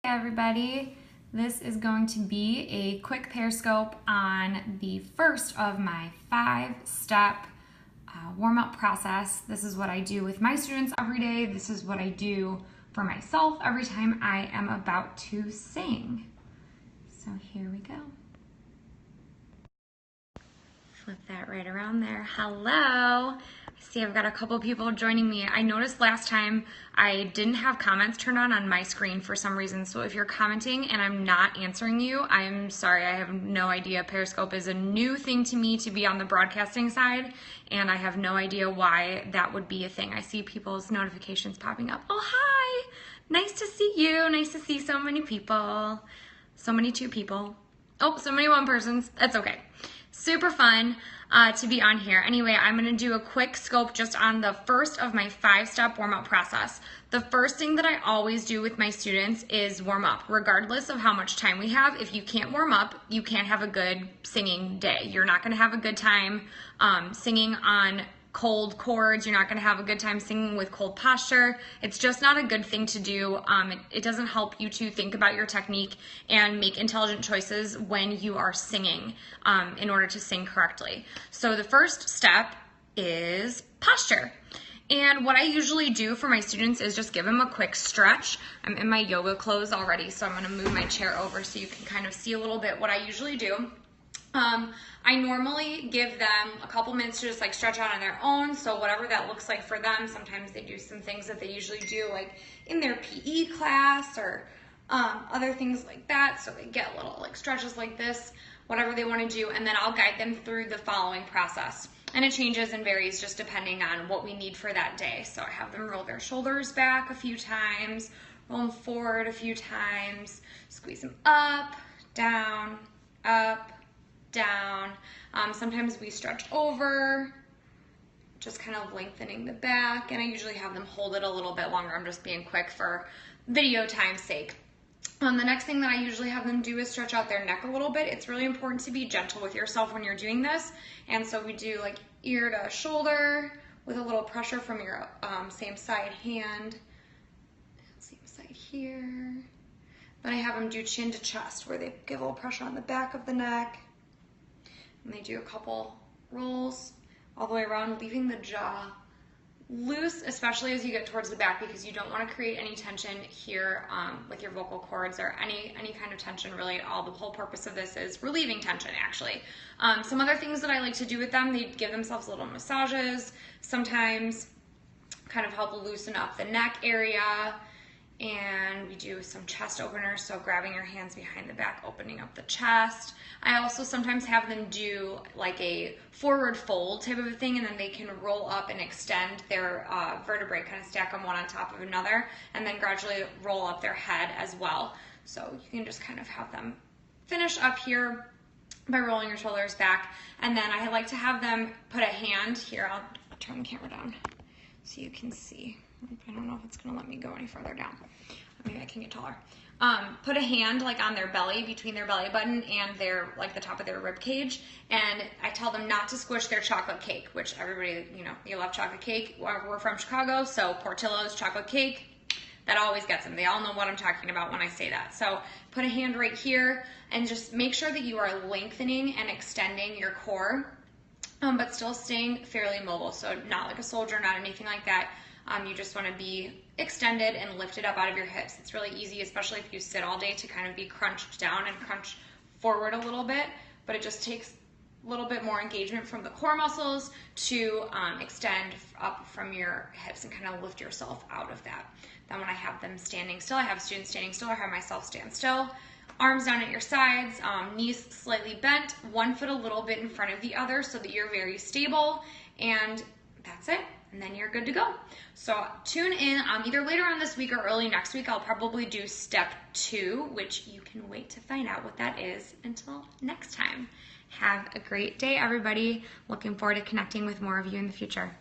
everybody. This is going to be a quick periscope on the first of my 5-step warm-up process. This is what I do with my students every day. This is what I do for myself every time I am about to sing. So here we go. Flip that right around there. Hello. See, I've got a couple people joining me. I noticed last time I didn't have comments turned on my screen for some reason. So if you're commenting and I'm not answering you, I'm sorry. I have no idea. Periscope is a new thing to me to be on the broadcasting side, and I have no idea why that would be a thing. I see people's notifications popping up. Oh, hi. Nice to see you. Nice to see so many people. So many 2 people. Oh, so many 1 persons. That's okay. Super fun to be on here. Anyway, I'm going to do a quick scope just on the first of my 5-step warm-up process. The first thing that I always do with my students is warm up, regardless of how much time we have. If you can't warm up, you can't have a good singing day. You're not going to have a good time singing on cold chords. You're not going to have a good time singing with cold posture. It's just not a good thing to do. It doesn't help you to think about your technique and make intelligent choices when you are singing in order to sing correctly. So the first step is posture. And what I usually do for my students is just give them a quick stretch. I'm in my yoga clothes already, so I'm going to move my chair over so you can kind of see a little bit what I usually do. I normally give them a couple minutes to just like stretch out on their own, so whatever that looks like for them. Sometimes they do some things that they usually do like in their PE class or other things like that, so they get little like stretches like this, whatever they want to do, and then I'll guide them through the following process. And it changes and varies just depending on what we need for that day. So I have them roll their shoulders back a few times, roll them forward a few times, squeeze them up, down, down. Sometimes we stretch over, just kind of lengthening the back, and I usually have them hold it a little bit longer. I'm just being quick for video time's sake. The next thing that I usually have them do is stretch out their neck a little bit. It's really important to be gentle with yourself when you're doing this, and so we do like ear to shoulder with a little pressure from your same side hand, same side here. Then I have them do chin to chest, where they give a little pressure on the back of the neck. And they do a couple rolls all the way around, leaving the jaw loose, especially as you get towards the back, because you don't want to create any tension here with your vocal cords or any kind of tension really at all. The whole purpose of this is relieving tension, actually. Some other things that I like to do with them, they give themselves little massages, sometimes kind of help loosen up the neck area. And we do some chest openers, so grabbing your hands behind the back, opening up the chest. I also sometimes have them do like a forward fold type of a thing, and then they can roll up and extend their vertebrae, kind of stack them one on top of another, and then gradually roll up their head as well. So you can just kind of have them finish up here by rolling your shoulders back. And then I like to have them put a hand here. I'll turn the camera down so you can see. I don't know if it's going to let me go any further down. Maybe I can get taller. Put a hand like on their belly, between their belly button and their like the top of their rib cage, and I tell them not to squish their chocolate cake, which everybody, you know, you love chocolate cake. We're from Chicago, so Portillo's chocolate cake, that always gets them. They all know what I'm talking about when I say that. So put a hand right here and just make sure that you are lengthening and extending your core, but still staying fairly mobile. So not like a soldier, not anything like that. You just want to be extended and lifted up out of your hips. It's really easy, especially if you sit all day, to kind of be crunched down and crunch forward a little bit, but it just takes a little bit more engagement from the core muscles to extend up from your hips and kind of lift yourself out of that. Then when I have them standing still, I have students standing still, or have myself stand still. Arms down at your sides, knees slightly bent, one foot a little bit in front of the other so that you're very stable, and that's it. And then you're good to go. So tune in either later on this week or early next week. I'll probably do step 2, which you can wait to find out what that is until next time. Have a great day, everybody. Looking forward to connecting with more of you in the future.